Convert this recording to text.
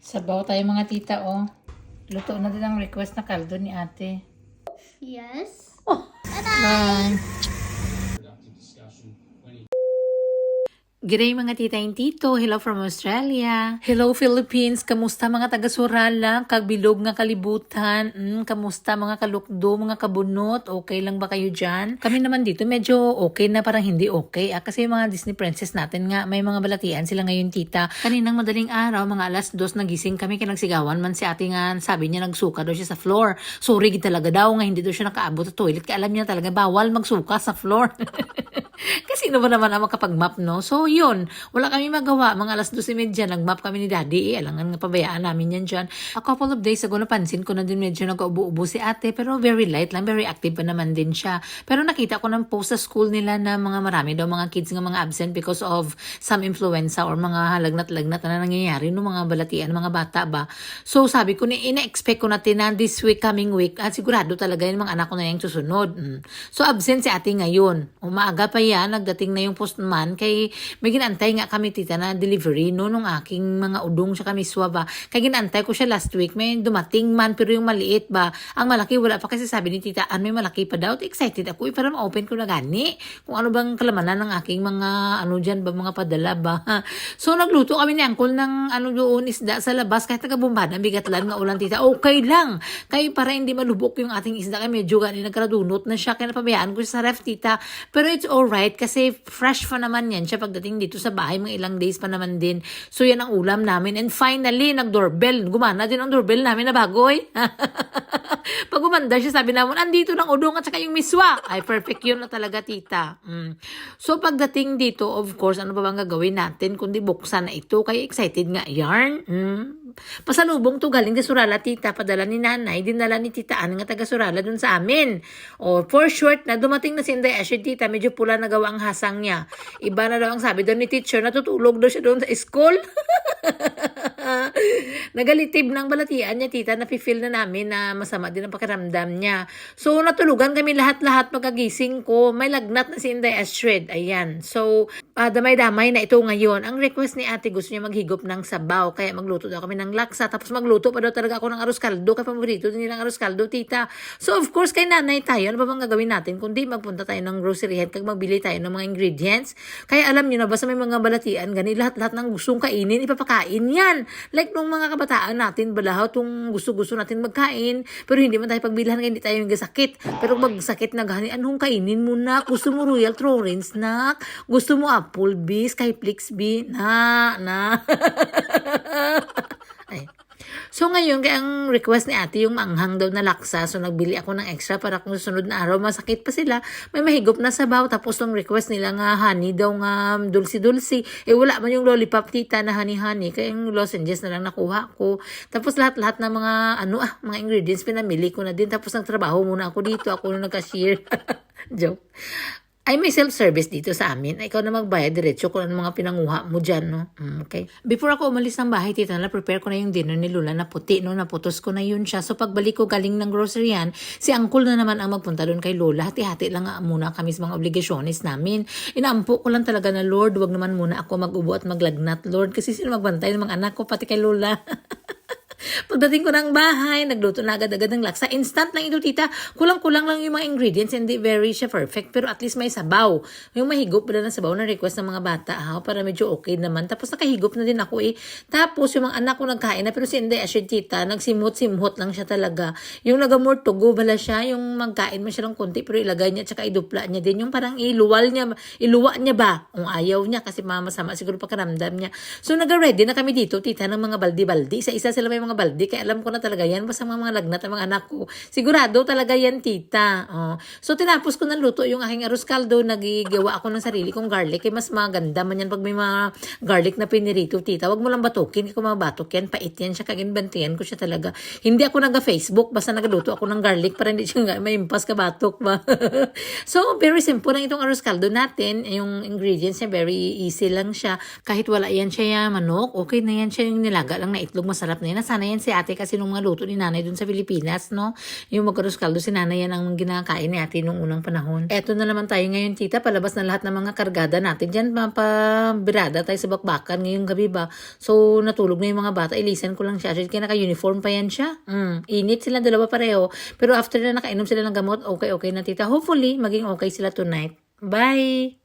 Sabaw tayo mga tita, oh. Luto na din ang request na kaldo ni ate. Yes. Bye. G'day mga tita and tito. Hello from Australia. Hello Philippines. Kamusta mga taga-Surala? Kagbilog nga kalibutan. Kamusta mga kalukdo, mga kabunot? Okay lang ba kayo dyan? Kami naman dito medyo okay na, parang hindi okay. Kasi yung mga Disney princess natin nga, may mga balatian sila ngayon tita. Kaninang madaling araw, mga alas 2 nagising kami, kinagsigawan man si ate nga, sabi niya nagsuka daw siya sa floor. Sorry talaga daw nga, hindi daw siya nakaabot sa toilet. Kaya alam niya talaga bawal magsuka sa floor. Kasi sino ba naman ang makapag-map, no? So, yun. Wala kami magawa. Mga alas 12:30, nag-map kami ni daddy. Alangan nga pabayaan namin yan dyan. A couple of days ago, napansin ko na din medyo nag-ubo-ubo si ate. Pero very light lang. Very active pa naman din siya. Pero nakita ko ng post sa school nila na mga marami daw mga kids nga mga absent because of some influenza or mga lagnat-lagnat na nangyayari no mga balatian, mga bata ba. So, sabi ko, ina-expect ko natin na this week, coming week, at sigurado talaga yung mga anak ko na yung susunod. So, absent si ate ngayon. Umaaga pa yan, nagdating na yung postman kay may ginantay nga kami tita na delivery no nung aking mga udong sa kami swaba. Kay ginantay ko siya last week, may dumating man pero yung maliit ba, ang malaki wala pa kasi sabi ni tita, may malaki pa daw. Excited ako para ma-open ko na gani kung ano bang kalamanan ng aking mga ano dyan ba, mga padala ba. So nagluto kami ni uncle ng ano doon isda sa labas kahit nagabumbada bigatlan nga ulan tita, okay lang kay para hindi malubok yung ating isda kay medyo gani nagkaradunot na siya kaya napabayaan ko siya sa ref tita, pero it's alright kasi fresh pa naman yan siya pagdating dito sa bahay, mga ilang days pa naman din. So yan ang ulam namin. And finally, nag-doorbell. Gumana din ang doorbell namin na bagoy. Pag umanda siya, sabi namin, andito ng udong at saka yung miswa. Ay, perfect yun na talaga, tita. So pagdating dito, of course, ano ba bang gagawin natin kundi buksan na ito? Kaya excited nga, yarn. Pasalubong to galing sa Surala tita, padala ni nanay, dinala ni tita Ann nga taga Surala dun sa amin. O for short na dumating na si Inday Ashley tita, medyo pula na gawa ang hasang niya. Iba na daw ang sabi doon ni teacher, natutulog daw siya doon sa school. Nagalitib ng balatian niya tita, napifeel na namin na masama din ang pakiramdam niya. So natulugan kami lahat-lahat pagkagising ko, may lagnat na si Inday Astrid. Ayan. So damay-damay na ito ngayon. Ang request ni ate, gusto niya maghigop ng sabaw, kaya magluto daw kami ng laksa, tapos magluto pa daw talaga ako ng arroz caldo, kaya paborito din nilang arroz caldo tita. So of course kay nanay tayo, ano ba bang gagawin natin kundi magpunta tayo ng grocery head kag magbili tayo ng mga ingredients. Kaya alam niyo na, basta may mga balatian gani, lahat-lahat ng gustong kainin ipapakain yan. Like nung mga kabataan natin balahaw, tung gusto-gusto natin magkain, pero hindi man tayo pagbilhan, hindi tayo yung sakit. Pero magsakit na gani, anong kainin mo na? Gusto mo Royal Florence na? Gusto mo Applebee's, kay Flixbee na ay. So ngayon, kaya ang request ni ate yung manghang daw na laksa. So nagbili ako ng extra para kung susunod na araw masakit pa sila, may mahigop na sabaw. Tapos yung request nila nga honey daw nga dulce-dulce. Wala man yung lollipop tita na honey-honey. Kaya yung lozenges na lang nakuha ko. Tapos lahat-lahat ng mga mga ingredients pinamili ko na din. Tapos nagtrabaho muna ako dito. Ako na nag-cashier. Joke. Ay, may self-service dito sa amin. Ikaw na magbayad diretso kung ano mga pinanguha mo dyan, no? Okay. Before ako umalis ng bahay, tita, na-prepare ko na yung dinner ni Lola na puti, no? Naputos ko na yun siya. So, pagbalik ko galing ng grocery yan, si uncle na naman ang magpunta doon kay Lola. Hati-hati lang muna kami sa mga obligasyones namin. Inaampo ko lang talaga na, Lord, wag naman muna ako mag-ubo at maglagnat, Lord. Kasi sino magbantay ng mga anak ko, pati kay Lola. Pagdating ko ng bahay, nagluto na agad-agad ng laksa. Instant lang ito, tita. Kulang-kulang lang yung mga ingredients. Hindi very siya perfect. Pero at least may sabaw. Yung mahigop pala ng sabaw na request ng mga bata. Para medyo okay naman. Tapos nakahigop na din ako eh. Tapos yung mga anak ko nagkain na. Pero si Inday Ashley, tita, nagsimhot-simhot lang siya talaga. Yung nagamortugo bala siya. Yung magkain mo siya ng konti. Pero ilagay niya tsaka idupla niya din. Yung parang iluwa niya ba? Kung ayaw niya kasi masama siguro pagkaramdam niya. So nag-ready na kami dito, tita, ng mga baldi-baldi. Isa-isa sila may mga baldi, kaya alam ko na talaga yan basta mga lagnat ng mga anak ko. Sigurado talaga yan, tita. So tinapos ko na luto yung aking arroz caldo, nagigawa ako ng sarili kong garlic, kaya mas maganda man yan pag may mga garlic na pinirito, tita. Wag mo lang batukin, kung mabatok yan, pait yan siya, kaginbantiyan ko siya talaga. Hindi ako naga-Facebook, basta nagluto ako ng garlic para hindi siya may impas ka batok ba. So very simple lang itong arroz caldo natin. Yung ingredients niya, very easy lang siya. Kahit wala yan siya manok, okay na yan siya, yung nilaga lang na itlog, masarap na yan. Sana sana yan si ate kasi nung mga luto ni nanay dun sa Pilipinas, no? Yung mag-arroz caldo si nanay yan ang ginakain ni ate nung unang panahon. Eto na naman tayo ngayon, tita. Palabas na lahat ng mga kargada natin dyan. Birada tayo sa bakbakan ngayong gabi ba? So, natulog na yung mga bata. Ilisan ko lang siya. Kaya naka-uniform pa yan siya. Init sila dalawa pareho. Pero after na nakainom sila ng gamot, okay na tita. Hopefully, maging okay sila tonight. Bye!